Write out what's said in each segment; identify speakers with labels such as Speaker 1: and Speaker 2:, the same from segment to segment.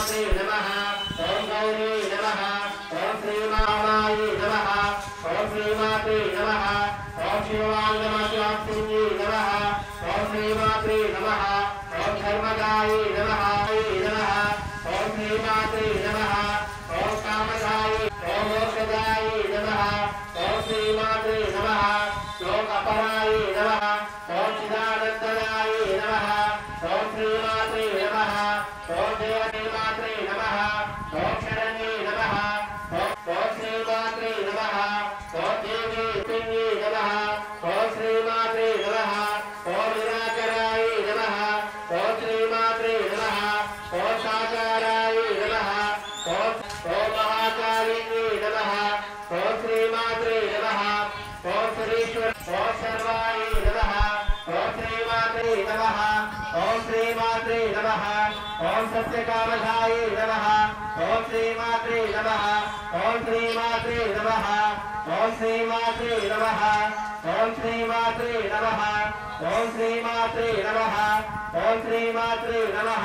Speaker 1: श्रीमात्रे नमः ओम गौरी नमः ओम श्रीमाय नमः ओम श्रीमात्रे नमः ओम शिवांगमस्वासिनी नमः ओम श्रीमात्रे नमः ओम धर्मदाय नमः ओम श्रीमात्रे नमः ओम कामदाय ओम मोक्षदाय नमः ओम श्रीमात्रे नमः ओम अपराय नमः ओम चिदानंदनाय नमः ओम श्रीमात्रे नमः ओम देवदेवमात्रे नमः ओम शरण्ये नमः ओम श्रीमात्रे नमः ओम देवी पिंगे नमः ओम श्रीमात्रे नमः ओम निराकराय नमः ओम श्रीमात्रे नमः ओम साकाराय नमः ओम महाकालिने नमः ओम श्रीमात्रे नमः ओम श्रीश्वर ओम सर्वाय नमः ओम श्रीमात्रे नमः ओम श्रीमात्रे नमः ओम सत्यकामधाय नमः ओम श्रीमात्रे नमः ओम श्रीमात्रे नमः ओम श्रीमात्रे नमः ओम श्रीमात्रे नमः ओम श्रीमात्रे नमः ओम श्रीमात्रे नमः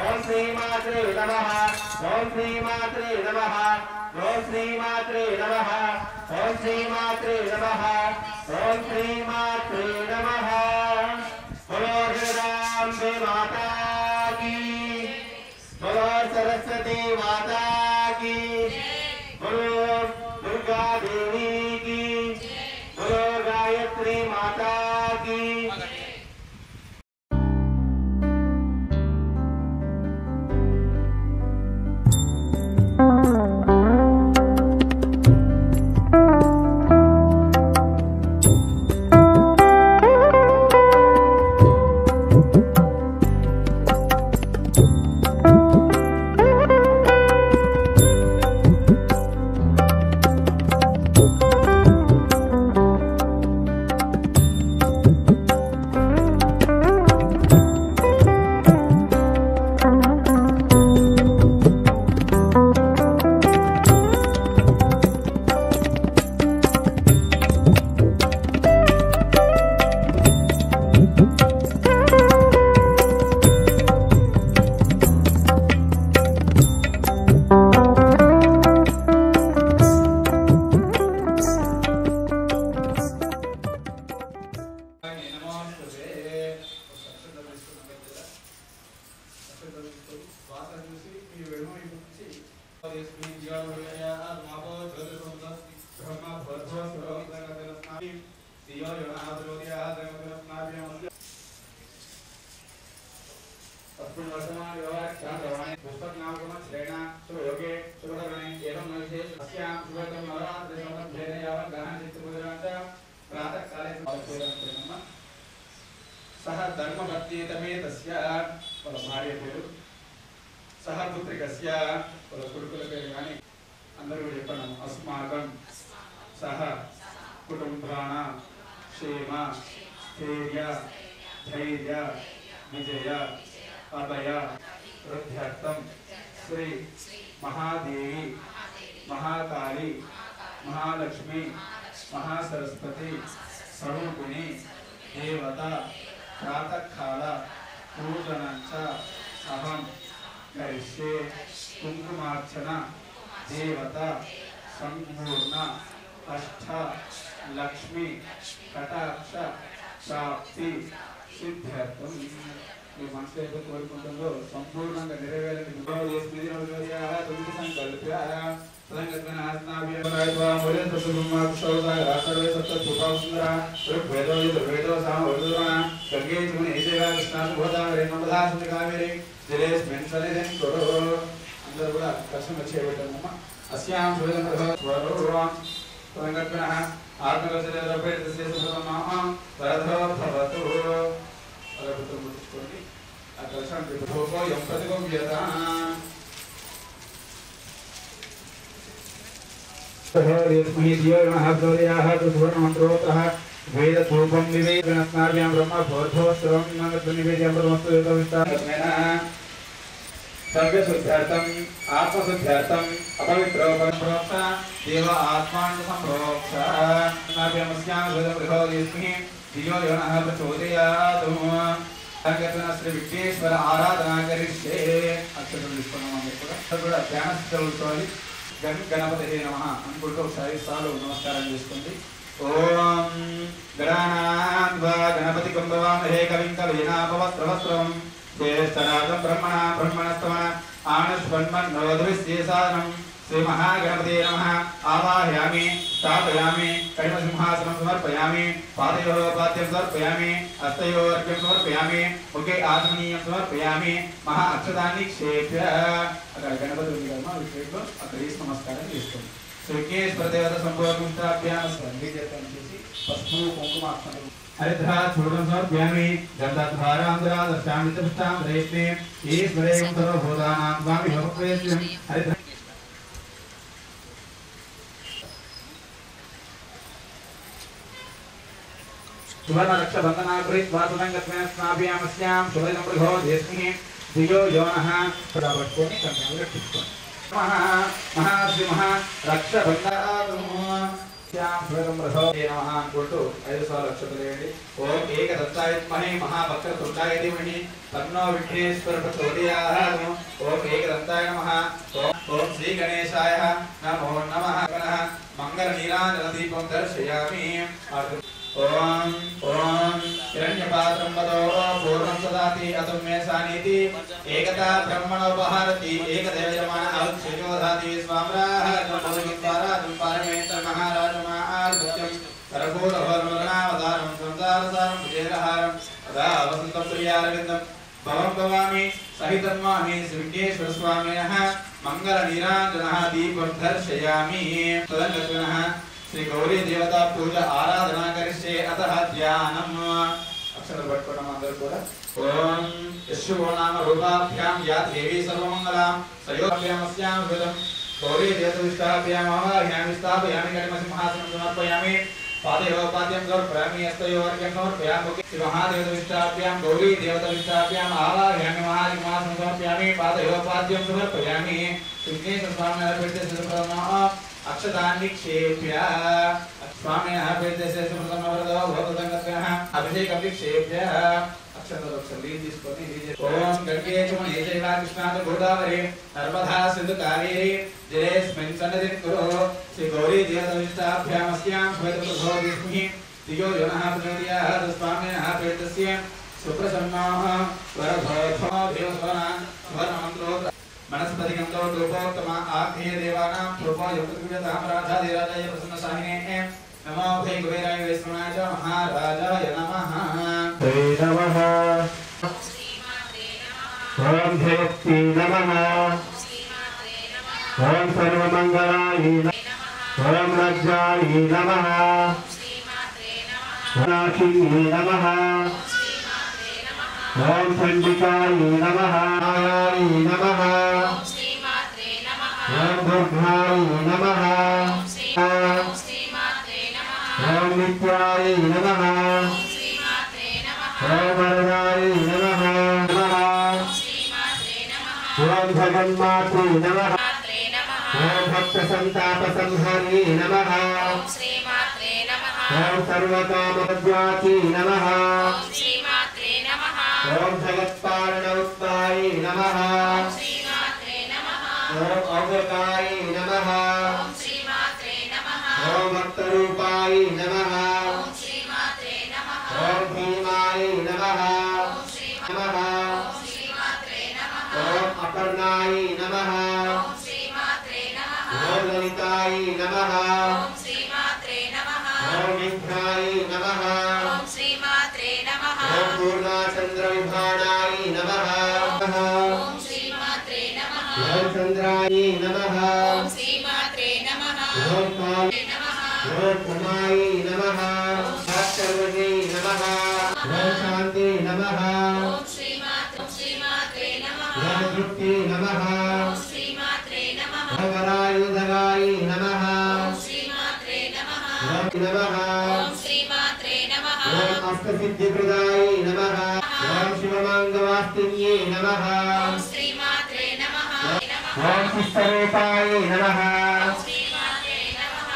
Speaker 1: ओम श्रीमात्रे नमः ओम श्रीमात्रे नमः ओम श्रीमात्रे नमः ओम श्रीमात्रे नमः ओम श्रीमात्रे नमः बोलो जगदम्बे माता की बोलो सरस्वती माता की बोलो दुर्गा देवी की बोलो गायत्री माता की सह धर्मभक्तितमे तस्य भार्य पेरु सह पुत्रिकस्य कुरुकुल पेरु गानी अंदरू చెప్పడం अस्माकं सह कुटुंबानां क्षेम स्थैर्य धैर्य विजय अभय वृद्ध्यर्थं श्री महादेवी महाकाली महालक्ष्मी महासरस्वती स्वरूपिणी देवता प्रातःकाल पूजनञ्च अहं करिष्ये कुङ्कुमार्चना देवता संपूर्ण अष्ट लक्ष्मी कटाक्ष प्राप्ति सिद्ध्यर्थं మీ మనసు ఏదో కోరుకుంటుందో సంపూర్ణంగా నెరవేరని సంకల్ప్య అందరూ కూడా దర్శనం చేయబెట్టామమ్మా అస్యాం ముట్టించుకోండి ఆ దర్శనం वेदधूपं निवेदनस्नाभ्यां ब्रह्म भोर्भोस्त्रं निवेद्यं सर्वशुद्ध्यर्थं आत्मशुद्ध्यर्थं अपवित्रोपरोक्ष देव आत्मानुसंप्रोक्ष नाभ्यामस्यां वेदबृहदेस्मिः धियो यो नः प्रचोदयात् श्री विघ्नेश्वर आराधना करिष्ये अक्षरं विष्णुमन्दिरे కూడా ధ్యాన స్థితిలో కూర్చోవాలి. గణపతి నమః అనుకుంటూ ఒకసారి సార్లు నమస్కారం చేసుకోండి. ఓం గణానాన్వా గణపతి కుంభవామహే కవిం కవీనాపవస్త్రవస్త్రం జ్యేష్ఠరాజం బ్రహ్మణస్తమన ఆనశ్వన్మన్నోదృశ్యేసాదనం శ్రీ మహాగణపతే నమః. ఆవాహయామి స్థాపయామి కైమసింహాసనం సమర్పయామి పాదయోః పాద్యం సమర్పయామి హస్తయోః అర్ఘ్యం సమర్పయామి ముఖే ఆచమనీయం సమర్పయామి మహా అక్షతాన్ని క్షేప్య. అక్కడ గణపతి ఉంది కదా విషయంలో అక్కడ వేసి నమస్కారం చేసుకోండి. శ్రీకేశ్వర దేవత సంపూర్ణాభ్యాం సంగీతం చేసి పసుపు కుంకుమాక్షరం హరిద్రా చూడం సమర్పయామి గంధాధారాంధ్రా దర్శామి దృష్టాం రేష్మే ఈశ్వరేయం సర్వభూతానాం స్వామి భవప్రేష్యం హరిద్రా సువర్ణ రక్ష బంధనాగృహీత్ వాసుదంగత్వేన స్నాభ్యామస్యాం శుభదినం మృగో దేస్మి దియో యోనః పట్టుకొని కంఠంలో రక్షించుకోండి. మహాశ్రీ మహా రక్ష అనుకుంటూ 5 సార్లు అక్షతలు వేయండి. ఓం ఏకదంతాయత్మహే మహాభక్తతుండాయ ధీమహి తన్నో విఘ్నేశ్వర ప్రచోదయాత్. ఓం ఏకదంతాయ నమః. ఓం శ్రీ గణేశాయ నమో నమః. మంగళ నీరాంజన దీపం దర్శయామి. ఓం ఓం హిరణ్యపాత్రం వదో పూర్ణం సదాతి అతం మే సానీతి ఏకతా బ్రహ్మణోపహారతి ఏకదేవయమాన అవక్షయోధాతి స్వామ్రాహం పరమేశ్వర మహారాజమార్గత్యం సర్వభూతభవనావతారం సంసారసారం విజయహారం సదా వసంతం ప్రియారవిందం భవం భవామి సహితం మామి శ్రీకేశ్వర స్వామినః మంగళ నీరాంజన దీపం దర్శయామి. తదనంతరః శ్రీ గౌరీ దేవతా పూజ ఆరాధన కరిష్యే. అతః ధ్యానం. అక్షరాలు పట్టుకోవడం అందరూ కూడా. ఓం యశో నామ రూపాభ్యాం యా దేవీ సర్వమంగళాం సయోభ్యామస్యాం హృదం గౌరీ దేవతాభ్యాం ఆవాహయామి స్థాపయామి కైమసింహాసనం సమర్పయామి పాదయోః పాద్యం సమర్పయామి హస్తయోః అర్ఘ్యం సమర్పయామి శ్రీ మహాదేవతాభ్యాం గౌరీ దేవతాభ్యాం ఆవాహయామి మహాసింహాసనం సమర్పయామి పాదయోః పాద్యం సమర్పయామి. విఘ్నేశ్వర స్వామి నరపెడితే సిద్ధప్రదమః అక్షతాన్ని క్షేప్య స్వామినః పేర్చేసే సుప్రసన్నవరదో భవతంగత్వేన అభిషేకం క్షేప్య. అక్షతలు ఒకసారి లీన్ తీసుకొని ఓం గంగే చమనే జైవ కృష్ణాత గోదావరి నర్మదా సింధు కావేరి జలేస్మిన్ సన్నిధిం కురు. శ్రీ గౌరీ దేవతాభ్యామస్యాం శ్వేతప్రభో విష్ణుః దియో యోనః ప్రచోదయాత్. స్వామినః పేర్చేస్య సుప్రసన్నః వరభోధో దేవస్వన స్వర్ణమంత్రో మనస్పతికంతో రూపోత్తమ ఆగ్నేయ దేవానాం రూపోయపృథ్వ్యతామరాధాధిరాజాయ ప్రసన్నసాహినే నమో భై కుబేరాయ వైష్ణవాయ మహారాజాయ నమః.
Speaker 2: శ్రీ నమః. ఓం శక్తి నమః. ఓం సర్వమంగళాయ ఓం రజ్జాయ నమః. నాశిన్యే నమః. ఓం చండికాయ నమః. నమః. ఓం దుర్గాయ నమః. ఓం నిత్యాయ నమః. ఓం వరదాయ నమః. ఓం జగన్మాత్రే నమః. ఓం భక్త సంతాప సంహారే నమః. ఓం సర్వకామద్వాచే నమః. ఓం జగత్పాలనౌత్తాయ నమః. ఓం ఔదకాయ నమః. ఓం భక్తరూపాయ నమః. ఓం భీమాయ నమః. ఓం అపర్ణాయ నమః. ఓం లలితాయ నమః. ఓం విఘ్నాయ నమః. ఓం పూర్ణాచంద్ర విభాణాయ నమః. ఓం చంద్రాయ నమః. ఓం కాళీ ఓం ఉమాయ నమః. సర్వజే నమః. ఓం శాంతి నమః. ఓం తృప్తి నమః. ఓం వరాయుధగాయ నమః. ఓం నమః. ఓం అష్టసిద్ధిప్రదాయ నమః. ఓం శివమాంగవాస్తిన్యే నమః. ఓం శిష్టరూపాయ నమః.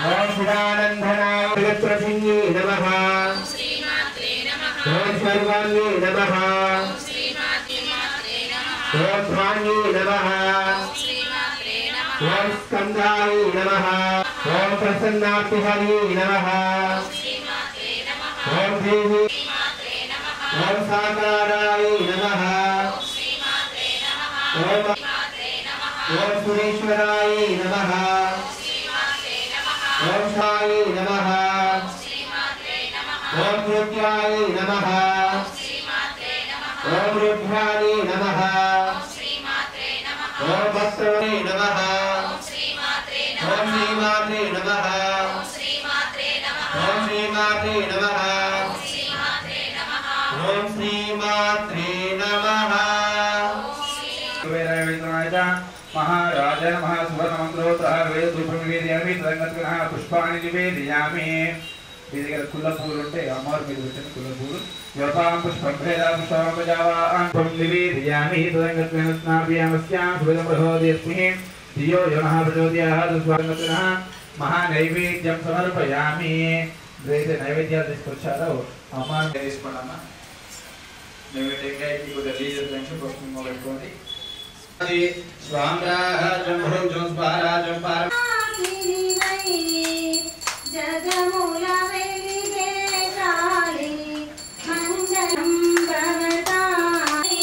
Speaker 2: ఓం శివానందనాయ జగత్ప్రసిన్యే నమః. ఓం సర్వాణ్యే నమః. ఓం ధ్వాన్యే నమః. स्कंदाय नमः ओम प्रसन्नार्तिहरि नमः ओम देवी ओम साकाराय नमः ओम सुरेश्वराय नमः ओम साय नमः ओम रुद्राय नमः ओम रुद्राय नमः ओम भक्तवे नमः ओम श्रीमात्रे नमः ओम श्रीमात्रे नमः ओम श्रीमात्रे नमः
Speaker 1: महाराज नमः सुवर्णमंत्रोत्तः वेद धूपं निवेदयामि तदंगत्वः पुष्पाणि निवेदयामि మీ దగ్గర కుల్ల పూలు ఉంటే అమ్మవారి మీద పెట్టిన కుల్ల పూలు యోపాం పుష్పం భేదా పుష్పం ప్రజావాం నివేదయామి తదంగత్వేన స్నాపయామస్యాం సువేదం ప్రచోదయస్మి ధియో యనః ప్రచోదయాత్ స్వాగతః మహానైవేద్యం సమర్పయామి వేద నైవేద్యాలు తీసుకొచ్చారో అమ్మ తీసుకున్నామా నైవేద్యంగా ఇప్పుడు రిలీజ్ నుంచి పుష్పం పెట్టుకోండి అది స్వాంగ్రాహం భోజం స్వారాజం పార
Speaker 3: జగముల వెలిగే కాళీ మంగళం భవతాయి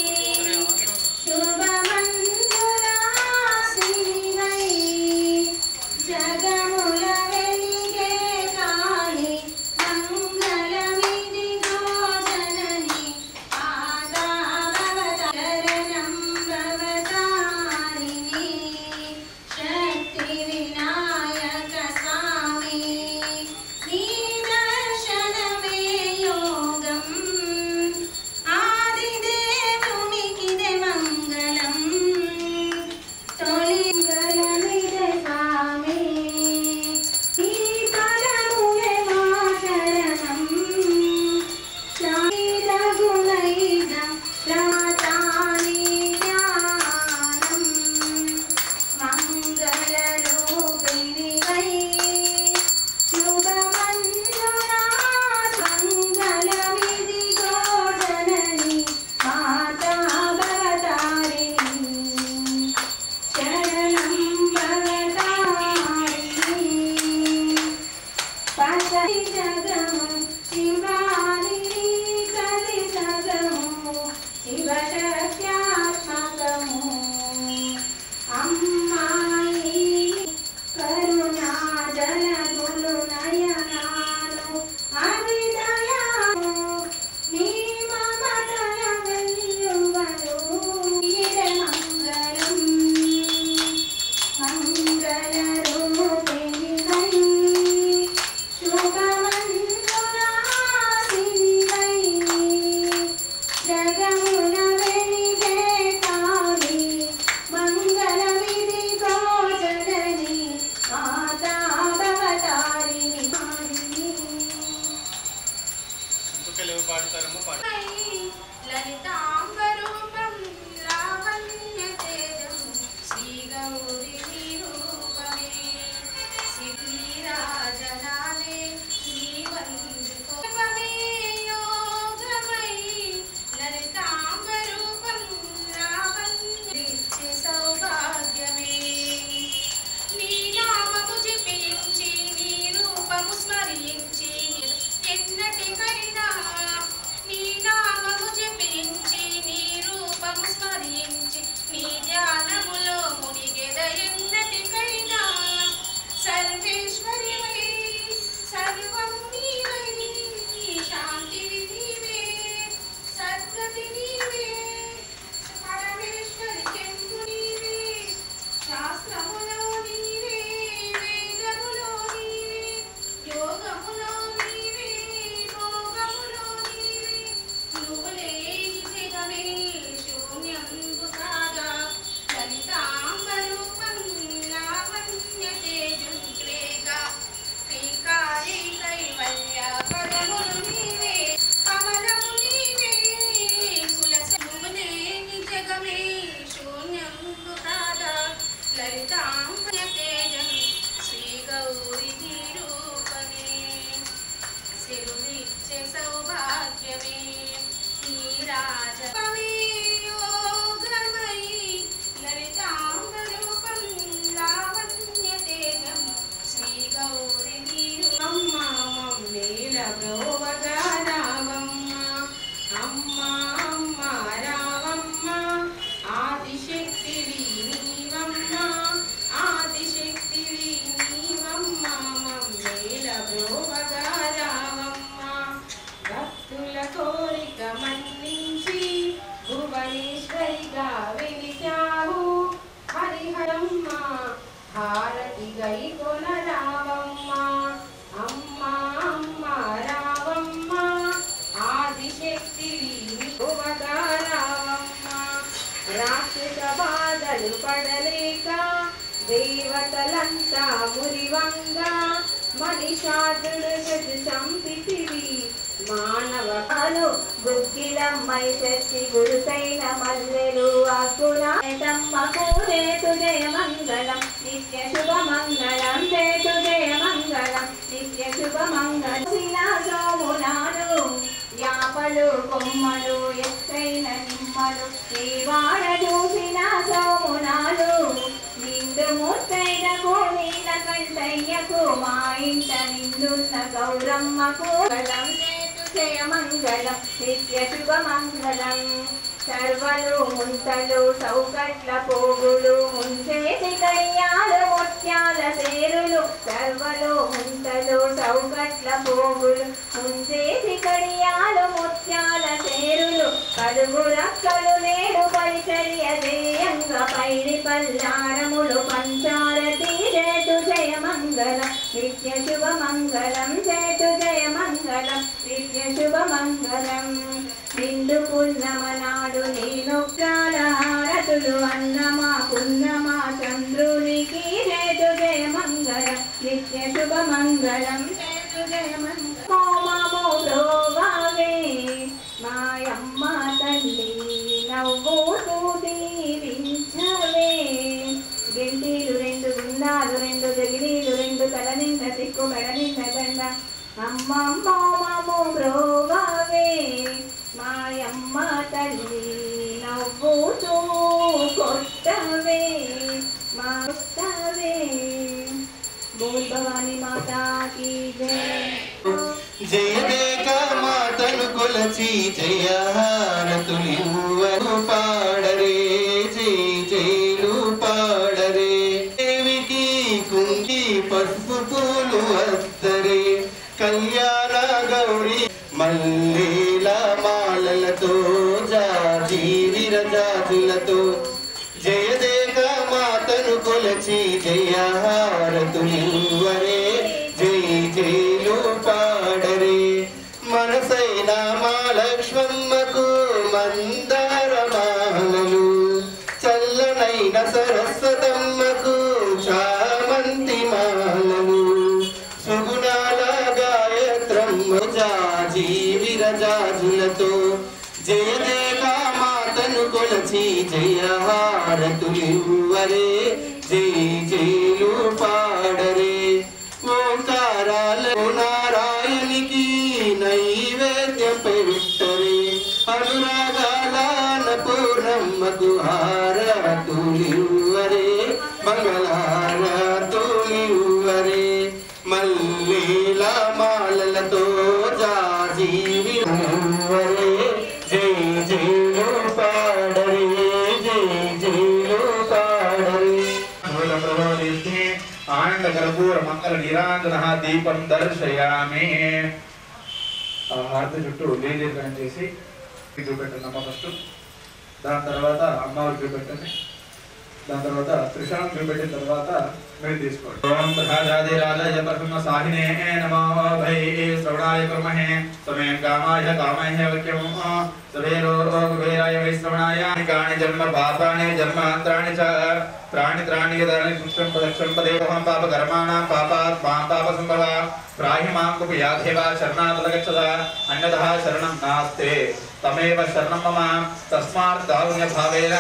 Speaker 3: శుభమంగళాసినివై జగముల వెలిగే కాళీ మంగళమిదిగో జనని ఆదా భవతరణం భవతారిణి శక్తి వినా దేవతలంతా మురివంగా మనిషాదుడు చంపితివి మానవకాలు గుగ్గిలమ్మై చచ్చి గురుసైన మల్లెలు అగ్గుణమ్మకు రేతు జయమంగళం నిత్య శుభమంగళం రేతు జయమంగళం నిత్య శుభమంగళం సోమునాలు యాపలు కొమ్మలు ఎత్తైన నిమ్మలు దేవాడ చూసిన సోమునాలు నిండు ముత్తైనకు నీలకంఠయ్యకు మా ఇంట నిండున్న గౌరమ్మకు జయమంగళం నిత్య శుభమంగళం సర్వలు ముంతలు సౌకట్ల పోగులు ముంచేతి కయ్యాలు ముత్యాల సేరులు సర్వలు ముంతలు సౌకట్ల పోగులు ముంచేతి కడియాలు ముత్యాల సేరులు కడుగు రక్కలు నేడు పరిచర్య జయంగా పైడి పల్లారములు పంచారతి జయతు జయమంగళం నిత్య శుభమంగళం జయతు జయమంగళం నిత్య శుభమంగళం నిండు పున్నమనాడు నీనొక్కాల హారతులు అన్నమా పున్నమా చంద్రునికి జయతు జయమంగళం నిత్య శుభమంగళం జయతు జయమంగళం కోమమో ప్రోగావే మాయమ్మ తల్లి నవ్వుతూ దీవించవే గెంటీలు రెండు గుండాలు రెండు జగిలీలు రెండు తల నింద సిక్కు మెడ నింద దండ అమ్మమ్మ మామో ప్రోగావే మాయమ్మ తల్లి నవ్వుతూ కొట్టవే మావే బోల్ భవానీ మాతా కీ
Speaker 2: జయ దేక మాతను కొలచి జయహారతులివ్వరు పాడరే జై జైలు పాడరే దేవికి కుంగి పసుపు పూలు వద్దరే కళ్యాణ గౌరీ మల్లీల మాలలతో జాజి విరజాజులతో జయదేక మాతను కొలచి జయహారతులివ్వరే జై జైలు పాడరే మనసైన మా లక్ష్మమ్మకు మందార మాలలు చల్లనైన సరస్వతమ్మకు చామంతి మాలలు సుగుణాల గాయత్రమ్మ జాజి విరజాజులతో జయదేక మాతను కొలచి జయహారతులివ్వరే జై జైలు పాడరే ఓంకారాల నారాయణికి నైవేద్యం పెట్టరే అనురాగాల పూర్ణమ్మకు హారతులివ్వరే మంగళహారతులివ్వరే మల్లీల మాలలతో జాజి విరవరే జై జైలు పాడరే జై జైలు పాడరే
Speaker 1: ఆనంద కర్పూర మంగళ నీరాంజన దీపం దర్శయామి హారతి చుట్టూ లేజీకరణ చేసి చూపెట్టండి అమ్మ ఫస్ట్ దాని తర్వాత అమ్మవారు చూపెట్టండి దాని తర్వాత త్రిశాం చూపెట్టిన తర్వాత మీరు తీసుకోండి ఓం ప్రసాదాది రాజాయ పరమ సాహినే నమో భై శ్రవణాయ కుర్మహే సమయం కామాయ కామహే వక్యం సవేరో కుబేరాయ వైశ్రవణాయ కాని జన్మ పాపాని జన్మాంతరాణి చ त्राणि त्राणि यदानि पुष्टं पदक्षं पदेवहं पाप कर्माणां पापात् मां पाप संभव प्राहि मां कुपयाधेवा शरणागतगच्छदा अन्यतः शरणं नास्ते तमेव शरणं मम तस्मात् कारुण्यभावेन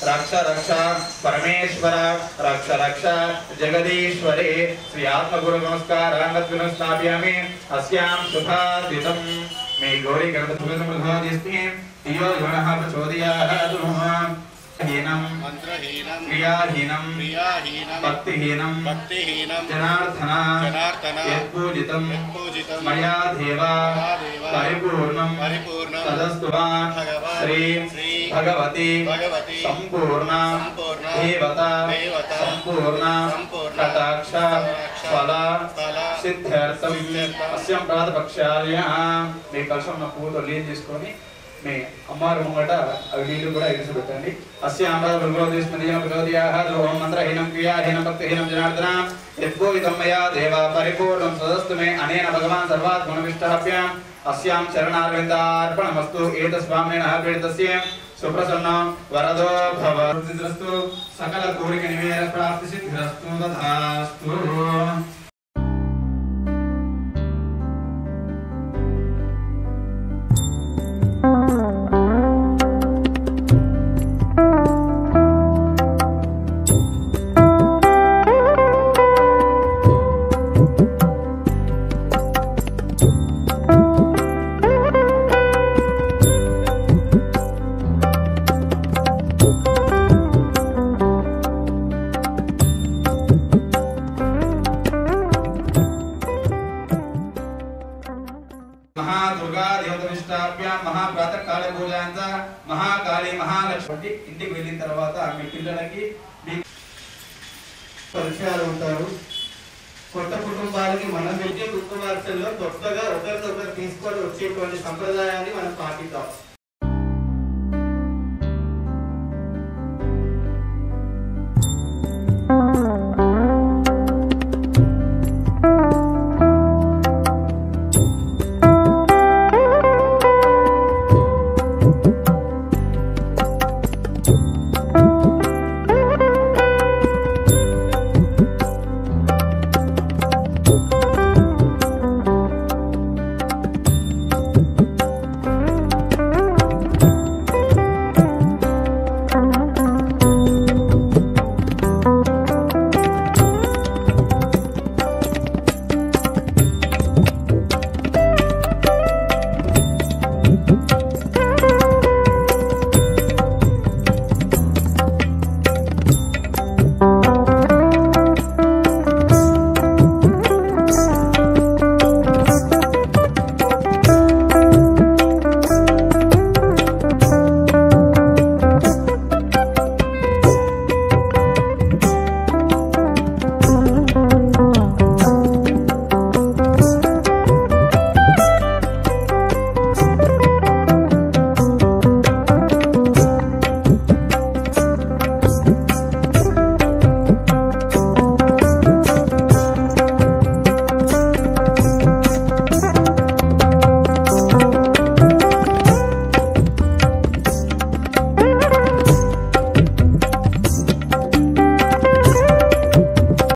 Speaker 1: रक्ष रक्ष परमेश्वर रक्ष रक्ष जगदीश्वरे श्री आत्मगुरु नमस्कारान् स्थापयामि अस्यां शुभादितं मे गौरी गणपति मुद्रादिस्ति यो गुणः प्रचोदयात् हीनं मंत्रहीनं क्रियाहीनं भक्तिहीनं जनार्दन यत्पूजितं मया देवा परिपूर्णं तदस्तुवान् श्री भगवती संपूर्ण देवता संपूर्ण कटाक्ष फल सिद्ध्यर्थं अस्यां प्रातपक्षायां मे कलशं पूतो लीन చేసుకొని मे अम्मार मुंगट अవి నీళ్లు కూడా ఇరిసి పెట్టండి అస్యామర భగవదేశ్మనియ భగవదియాః ఓం మంత్రహీనం క్రియాహీనం భక్తిహీనం జనార్దన యద్భూయితం మయా దేవా పరిపూర్ణం సదస్తు మే అనేన భగవాన్ సర్వాత్ గుణవిష్టభ్యాం अस्यां चरणारविन्दार्पणमस्तु एतस्वामिनः पीडितस्य సుప్రసన్న వరదో భవ సిద్ధిరస్తు సకల కోరిక నివేర ప్రాప్తి సిద్ధిరస్తు తథాస్తు महाप्रातः काले पूजांचा महाकाली महालक्ष्मी ఇంటికి వెళ్ళిన తర్వాత మీ పిల్లలకి
Speaker 2: పరిచయాలు ఉంటారు. కొత్త కుటుంబాలకి మనం పెట్టే కుటుంబార్చనలో కొత్తగా ఒకరినొకరు తీసుకొని వచ్చేటువంటి సంప్రదాయాన్ని మనం పాటిద్దాం.